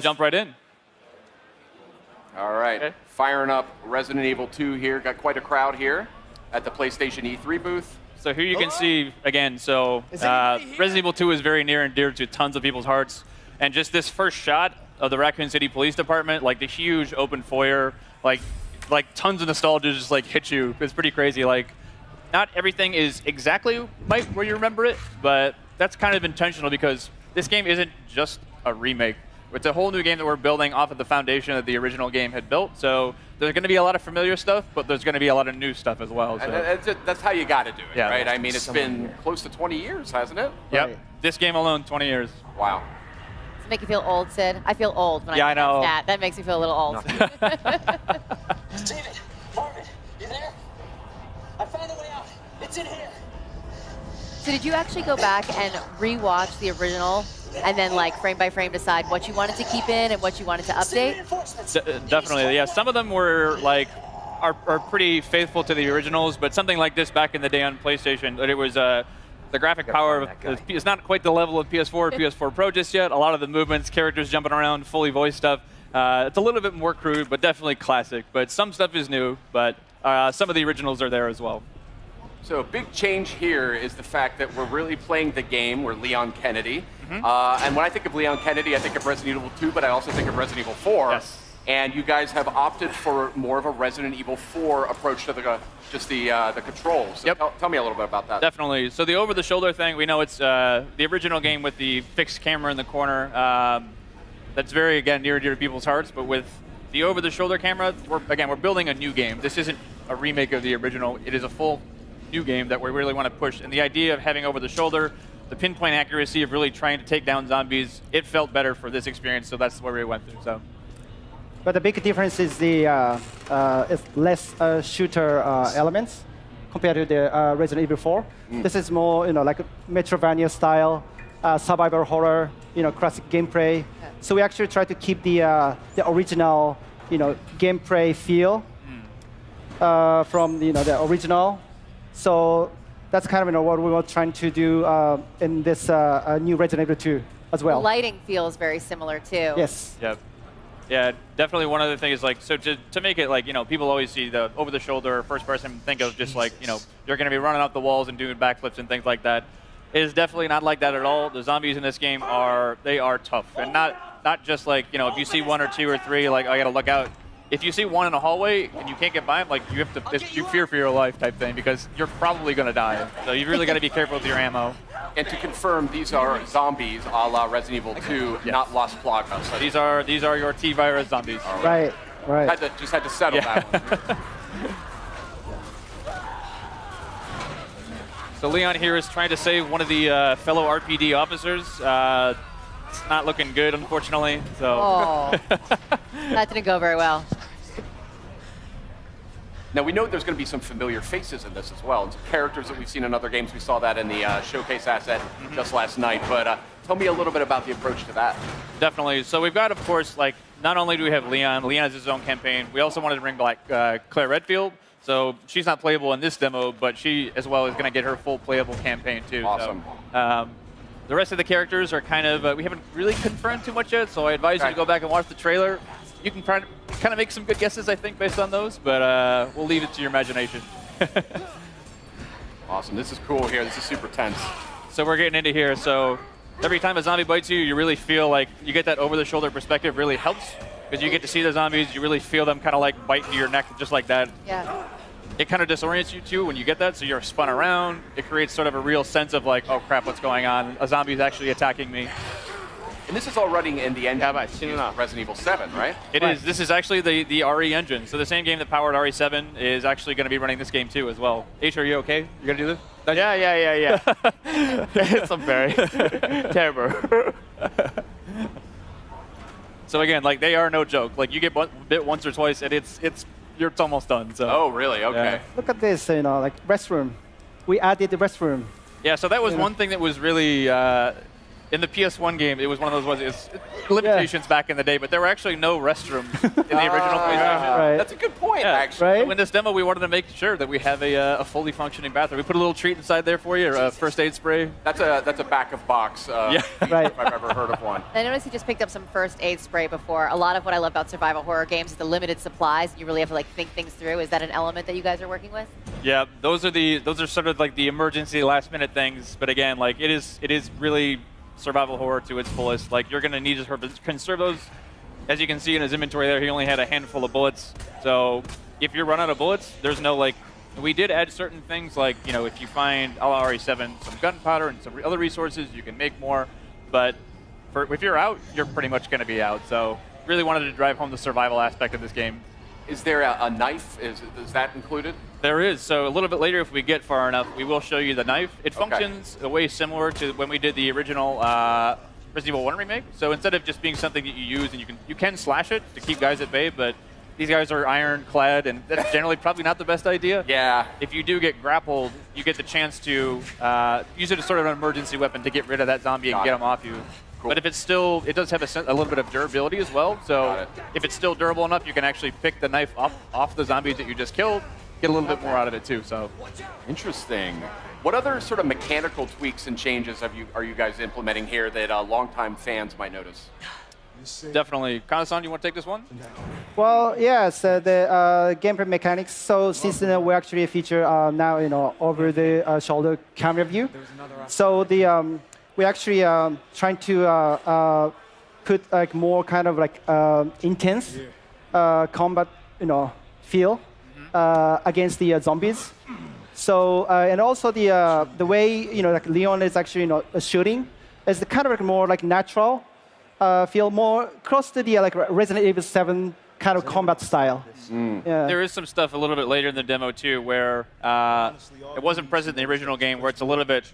jump right in. All right, Okay. firing up Resident Evil 2 here. Got quite a crowd here at the PlayStation E3 booth. So here you can see, again, so Resident Evil 2 is very near and dear to tons of people's hearts. And just this first shot of the Raccoon City Police Department, like the huge open foyer, like tons of nostalgia just like hit you. It's pretty crazy. Like, not everything is exactly where you remember it, but that's kind of intentional because this game isn't just a remake. It's a whole new game that we're building off of the foundation that the original game had built. So there's going to be a lot of familiar stuff, but there's going to be a lot of new stuff as well. So. And that's how you got to do it, Yeah. right? I mean, it's been close to 20 years, hasn't it? Yep. Right. This game alone, 20 years. Wow. Does it make you feel old, Sid? I feel old when Yeah, I I know. that. That makes me feel a little old. David, Marvin, you there? I found a way out. It's in here. So did you actually go back and re-watch the original and then like frame by frame decide what you wanted to keep in and what you wanted to update? Definitely, yeah. Some of them were like are pretty faithful to the originals, but something like this back in the day on PlayStation, it was the graphic power of it's not quite the level of PS4 or PS4 Pro just yet. A lot of the movements, characters jumping around, fully voiced stuff. It's a little bit more crude, but definitely classic. But some stuff is new, but some of the originals are there as well. So a big change here is the fact that we're really playing the game. We're Leon Kennedy. And when I think of Leon Kennedy, I think of Resident Evil 2, but I also think of Resident Evil 4. Yes. And you guys have opted for more of a Resident Evil 4 approach to the controls. So Yep. tell me a little bit about that. Definitely. So the over-the-shoulder thing, we know it's the original game with the fixed camera in the corner. That's very, again, near and dear to people's hearts. But with the over-the-shoulder camera, we're building a new game. This isn't a remake of the original. It is a full new game that we really want to push. And the idea of having over-the-shoulder, the pinpoint accuracy of really trying to take down zombies, it felt better for this experience. So that's where we went through. So. But the big difference is the it's less shooter elements compared to the Resident Evil 4. This is more, like a Metroidvania style, survival horror, classic gameplay. So we actually try to keep the original, gameplay feel from the original. So that's kind of what we were trying to do in this new Resident Evil 2 as well. The lighting feels very similar too. Yes. Yep. Yeah, definitely one other thing is like, so to make it like, people always see the over-the-shoulder first person, think of just like, you're going to be running up the walls and doing backflips and things like that. It is definitely not like that at all. The zombies in this game are tough. And not just like, if you see one or two or three, like, I got to look out. If you see one in a hallway and you can't get by them, like, you have to, you fear for your life type thing because you're probably going to die. So you really got to be careful with your ammo. And to confirm, these are zombies a la Resident Evil 2, not Las Plagas. So these are your T-virus zombies. Right. Just had to settle that one. So Leon here is trying to save one of the fellow RPD officers. It's not looking good, unfortunately. So. Oh, that didn't go very well. Now, we know there's going to be some familiar faces in this as well, and some characters that we've seen in other games. We saw that in the showcase asset just last night. But tell me a little bit about the approach to that. Definitely. So we've got, of course, like, not only do we have Leon has his own campaign, we also wanted to bring back Claire Redfield. So she's not playable in this demo, but she, as well, is going to get her full playable campaign, too. Awesome. So, the rest of the characters are kind of, we haven't really confirmed too much yet, so I advise you to go back and watch the trailer. You can kind of make some good guesses, I think, based on those, but we'll leave it to your imagination. Awesome. This is cool here. This is super tense. So we're getting into here. So every time a zombie bites you, you really feel like you get that over-the-shoulder perspective really helps because you get to see the zombies. You really feel them kind of like bite into your neck just like that. Yeah. It kind of disorients you too when you get that, so you're spun around. It creates sort of a real sense of like, oh crap, what's going on? A zombie's actually attacking me. And this is all running in the engine of Resident Evil 7, right? It is. This is actually the RE engine. So the same game that powered RE7 is actually going to be running this game too as well. H, are you okay? You going to do this? Yeah. It's very terrible. So again, like they are no joke. Like you get bit once or twice, and it's almost done. So. Oh, really? Okay. Yeah. Look at this, like restroom. We added the restroom. Yeah. So that was one thing that was really in the PS1 game, it was one of those ones. It's limitations back in the day, but there were actually no restrooms in the original PlayStation. Right. That's a good point, Yeah. actually. Right. So in this demo, we wanted to make sure that we have a fully functioning bathroom. We put a little treat inside there for you, a first aid spray. That's a back of box. Yeah. Right. If I've ever heard of one. I noticed you just picked up some first aid spray before. A lot of what I love about survival horror games is the limited supplies. You really have to like think things through. Is that an element that you guys are working with? Yeah, those are sort of like the emergency last minute things. But again, like it is really survival horror to its fullest. Like you're gonna need to conserve those. As you can see in his inventory there, he only had a handful of bullets. So if you run out of bullets, there's no like. We did add certain things like, you know, if you find a la RE7 some gunpowder and some other resources, you can make more. But if you're out, you're pretty much going to be out. So really wanted to drive home the survival aspect of this game. Is there a knife? Is that included? There is. So a little bit later, if we get far enough, we will show you the knife. It functions a way similar to when we did the original Resident Evil 1 remake. So instead of just being something that you use and you can slash it to keep guys at bay, but these guys are ironclad, and that's generally probably not the best idea. Yeah. If you do get grappled, you get the chance to use it as sort of an emergency weapon to get rid of that zombie and get him off you. Cool. But if it's still, it does have a little bit of durability as well. So if it's still durable enough, you can actually pick the knife up off the zombies that you just killed, get a little bit more out of it too. So Interesting. What other sort of mechanical tweaks and changes are you guys implementing here that longtime fans might notice? definitely. Kana-san, you want to take this one? Well, yes, the gameplay mechanics. So since we actually feature now, over the shoulder camera view. So we actually trying to put like more kind of like intense combat, feel against the zombies. So and also the way like Leon is actually shooting is kind of like more like natural. Feel more close to the like Resident Evil 7 kind of combat style. Yeah. There is some stuff a little bit later in the demo too, where it wasn't present in the original game, where it's a little bit,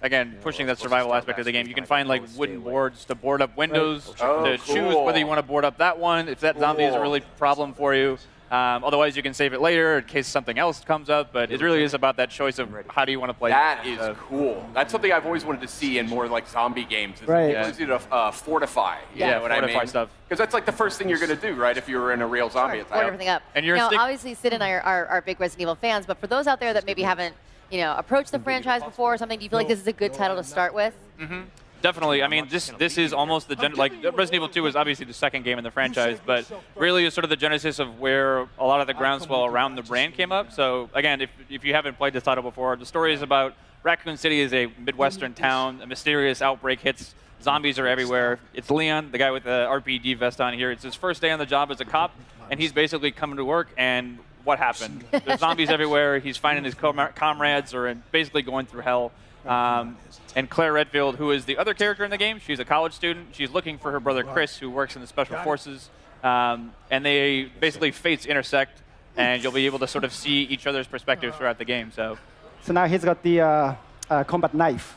again, pushing that survival aspect of the game. You can find like wooden boards to board up windows, to choose whether you want to board up that one, if that zombie is a really problem for you. Otherwise, you can save it later in case something else comes up, but it really is about that choice of how do you want to play. That is cool. That's something I've always wanted to see in more like zombie games. Is right. It you to fortify. You know what fortify I mean? Stuff. Because that's like the first thing you're going to do, right? If you were in a real zombie attack. Board everything up. And you're obviously, Sid and I are big Resident Evil fans, but for those out there that maybe haven't, approached the franchise before or something, do you feel like this is a good title to start with? Mm-hmm. Definitely. I mean, this is almost the Resident Evil 2 is obviously the second game in the franchise, but really is sort of the genesis of where a lot of the groundswell around the brand came up. So again, if you haven't played this title before, the story is about Raccoon City is a Midwestern town. A mysterious outbreak hits. Zombies are everywhere. It's Leon, the guy with the RPG vest on here. It's his first day on the job as a cop, and he's basically coming to work, and what happened? There's zombies everywhere. He's finding his comrades are basically going through hell. And Claire Redfield, who is the other character in the game, she's a college student. She's looking for her brother Chris, who works in the Special Forces. And they basically fates intersect, and you'll be able to sort of see each other's perspectives throughout the game. So now he's got the combat knife.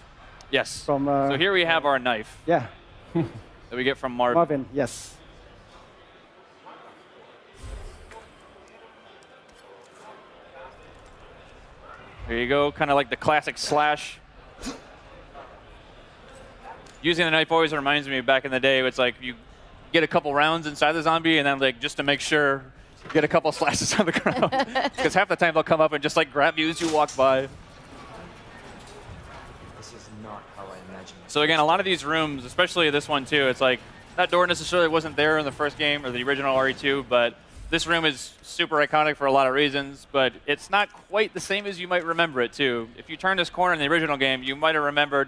yes. From, so here we have our knife Yeah. that we get from Marvin. Marvin, yes. There you go, kind of like the classic slash. Using the knife always reminds me of back in the day. It's like you get a couple rounds inside the zombie, and then like just to make sure, get a couple slashes on the ground. Because half the time they'll come up and just like grab you as you walk by. This is not how I imagined it. So again, a lot of these rooms, especially this one too, it's like that door necessarily wasn't there in the first game or the original RE2, but this room is super iconic for a lot of reasons, but it's not quite the same as you might remember it too. If you turn this corner in the original game, you might have remembered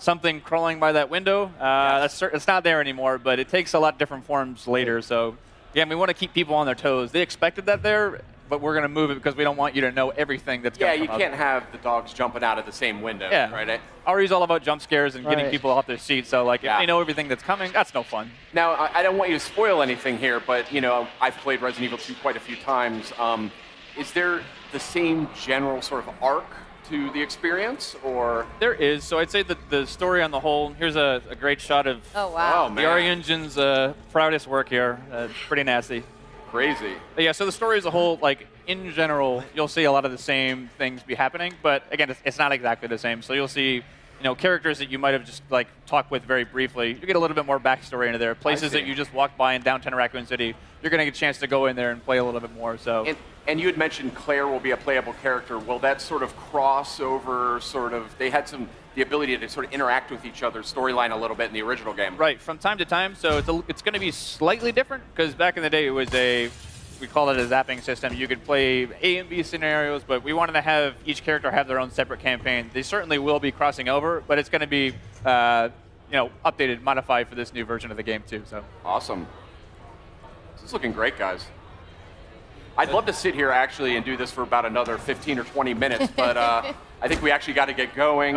something crawling by that window. It's not there anymore, but it takes a lot different forms later. So again, we want to keep people on their toes. They expected that there, but we're going to move it because we don't want you to know everything that's going to come you can't have the dogs jumping out of the same window, right? RE's all about jump scares and getting people off their seats. So like, if they know everything that's coming, that's no fun. Now, I don't want you to spoil anything here, but I've played Resident Evil 2 quite a few times. Is there the same general sort of arc to the experience, or? There is. So I'd say that the story on the whole, here's a great shot of the RE Engine's proudest work here. Pretty nasty. Crazy. But yeah, so the story as a whole, like in general, you'll see a lot of the same things be happening, but again, it's not exactly the same. So you'll see characters that you might have just like talked with very briefly. You get a little bit more backstory into there. Places that you just walked by in downtown Raccoon City, you're going to get a chance to go in there and play a little bit more. So. And you had mentioned Claire will be a playable character. Will that sort of crossover, they had the ability to sort of interact with each other's storyline a little bit in the original game. Right, from time to time. So it's going to be slightly different because back in the day it was we called it a zapping system. You could play A and B scenarios, but we wanted to have each character have their own separate campaign. They certainly will be crossing over, but it's going to be updated, modified for this new version of the game too. So awesome. This is looking great, guys. I'd love to sit here actually and do this for about another 15 or 20 minutes, but I think we actually got to get going,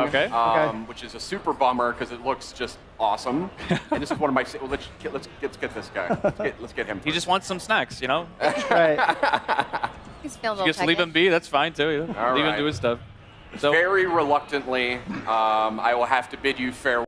which is a super bummer because it looks just awesome. And this is one of my. Well, let's get this guy. Let's get him. He just wants some snacks, Right. He's feeling a You little just leave him be. That's fine too. All Leave right. him do his stuff. So very reluctantly, I will have to bid you farewell.